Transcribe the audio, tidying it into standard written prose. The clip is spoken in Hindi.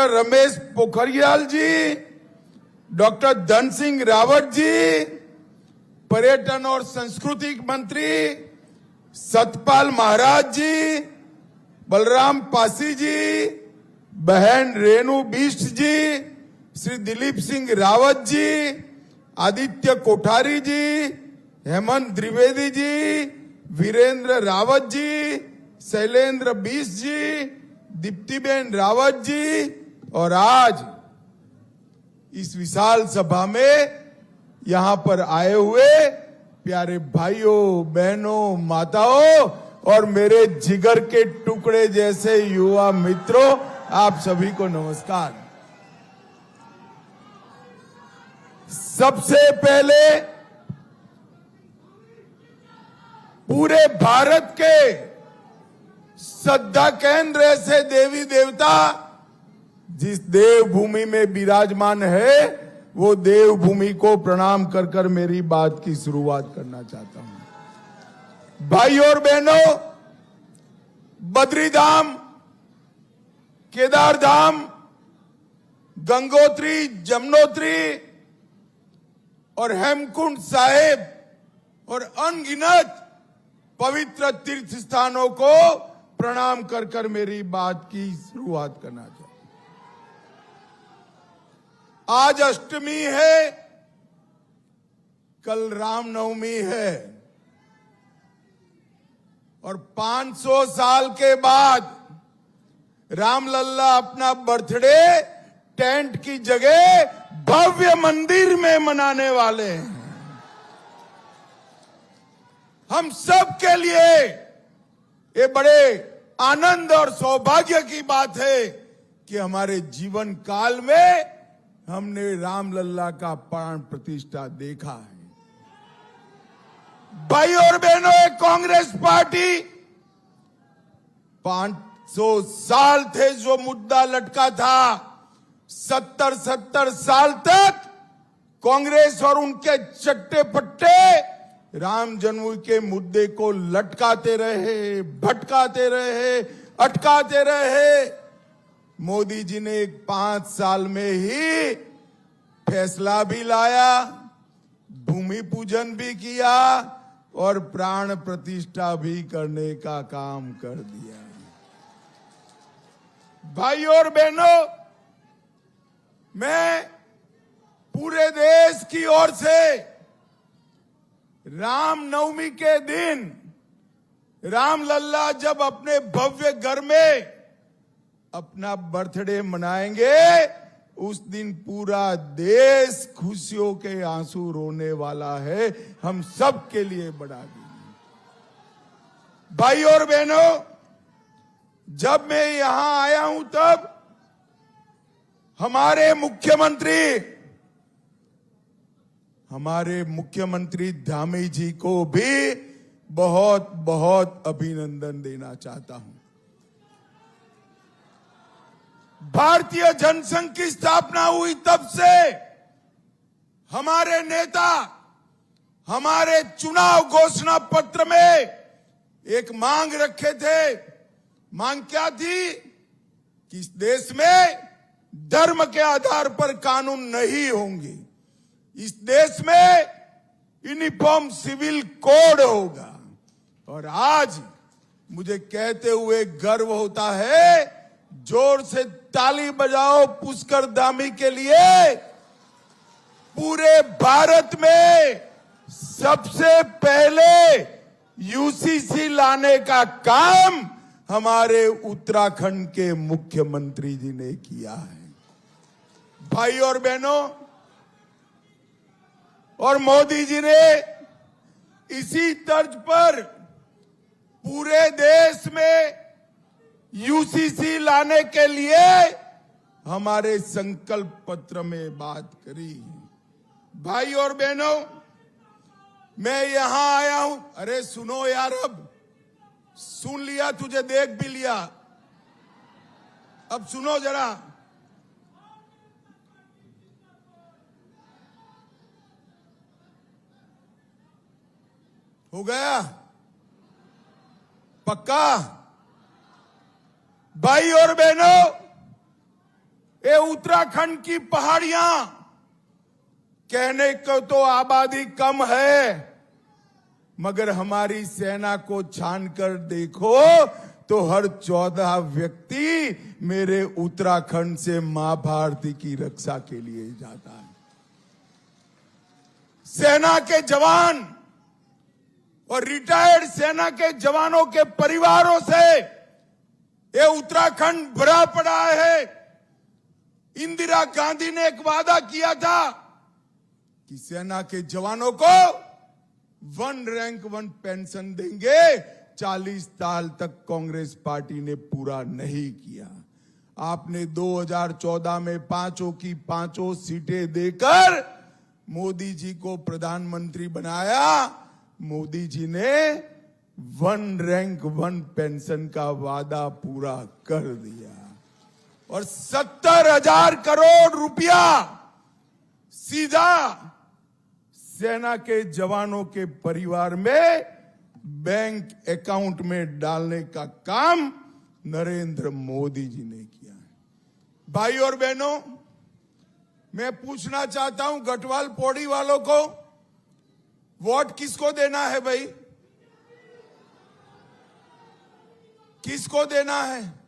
रमेश पोखरियाल जी, डॉक्टर धन सिंह रावत जी, पर्यटन और संस्कृति मंत्री सतपाल महाराज जी, बलराम पासी जी, बहन रेणु बिष्ट जी, श्री दिलीप सिंह रावत जी, आदित्य कोठारी जी, हेमंत द्विवेदी जी, वीरेंद्र रावत जी, शैलेंद्र बिष्ट जी, दीप्तिबेन रावत जी और आज इस विशाल सभा में यहां पर आए हुए प्यारे भाइयों, बहनों, माताओं और मेरे जिगर के टुकड़े जैसे युवा मित्रों, आप सभी को नमस्कार। सबसे पहले पूरे भारत के श्रद्धा केंद्र ऐसे देवी देवता जिस देवभूमि में विराजमान है, वो देवभूमि को प्रणाम कर कर मेरी बात की शुरुआत करना चाहता हूं। भाइयों और बहनों, बद्रीधाम, केदारधाम, गंगोत्री, जमुनोत्री और हेमकुंड साहिब और अनगिनत पवित्र तीर्थ स्थानों को प्रणाम कर कर मेरी बात की शुरुआत करना चाहता हूं। आज अष्टमी है, कल रामनवमी है और 500 साल के बाद रामलल्ला अपना बर्थडे टेंट की जगह भव्य मंदिर में मनाने वाले हैं। हम सब के लिए ये बड़े आनंद और सौभाग्य की बात है कि हमारे जीवन काल में हमने रामलल्ला का प्राण प्रतिष्ठा देखा है। भाई और बहनों, एक कांग्रेस पार्टी 500 साल थे जो मुद्दा लटका था, 70 साल तक कांग्रेस और उनके चट्टे पट्टे राम जन्मभूमि के मुद्दे को लटकाते रहे, भटकाते रहे, अटकाते रहे। मोदी जी ने 5 साल में ही फैसला भी लाया, भूमि पूजन भी किया और प्राण प्रतिष्ठा भी करने का काम कर दिया। भाइयों और बहनों, मैं पूरे देश की ओर से रामनवमी के दिन रामलल्ला जब अपने भव्य घर में अपना बर्थडे मनाएंगे, उस दिन पूरा देश खुशियों के आंसू रोने वाला है। हम सब के लिए बड़ा दिन। भाई और बहनों, जब मैं यहां आया हूं तब हमारे मुख्यमंत्री धामी जी को भी बहुत बहुत अभिनंदन देना चाहता हूं। भारतीय जनसंघ की स्थापना हुई तब से हमारे नेता हमारे चुनाव घोषणा पत्र में एक मांग रखे थे। मांग क्या थी कि इस देश में धर्म के आधार पर कानून नहीं होंगे, इस देश में यूनिफॉर्म सिविल कोड होगा। और आज मुझे कहते हुए गर्व होता है, जोर से ताली बजाओ पुष्कर धामी के लिए। पूरे भारत में सबसे पहले यूसीसी लाने का काम हमारे उत्तराखंड के मुख्यमंत्री जी ने किया है। भाई और बहनों, और मोदी जी ने इसी तर्ज पर पूरे देश में यूसीसी लाने के लिए हमारे संकल्प पत्र में बात करी। भाई और बहनों, मैं यहां आया हूं। अरे सुनो यार, अब सुन लिया, तुझे देख भी लिया, अब सुनो जरा। हो गया पक्का? भाई और बहनों, ये उत्तराखंड की पहाड़ियां, कहने को तो आबादी कम है, मगर हमारी सेना को छानकर देखो तो हर 14 व्यक्ति मेरे उत्तराखंड से मां भारती की रक्षा के लिए जाता है। सेना के जवान और रिटायर्ड सेना के जवानों के परिवारों से ये उत्तराखंड भरा पड़ा है। इंदिरा गांधी ने एक वादा किया था कि सेना के जवानों को 1 रैंक 1 पेंशन देंगे। 40 साल तक कांग्रेस पार्टी ने पूरा नहीं किया। आपने 2014 में 5 की 5 सीटें देकर मोदी जी को प्रधानमंत्री बनाया। मोदी जी ने 1 रैंक 1 पेंशन का वादा पूरा कर दिया और 70,000 करोड़ रुपया सीधा सेना के जवानों के परिवार में बैंक अकाउंट में डालने का काम नरेंद्र मोदी जी ने किया है। भाई और बहनों, मैं पूछना चाहता हूं गढ़वाल पौड़ी वालों को, वोट किसको देना है भाई? किसको देना है?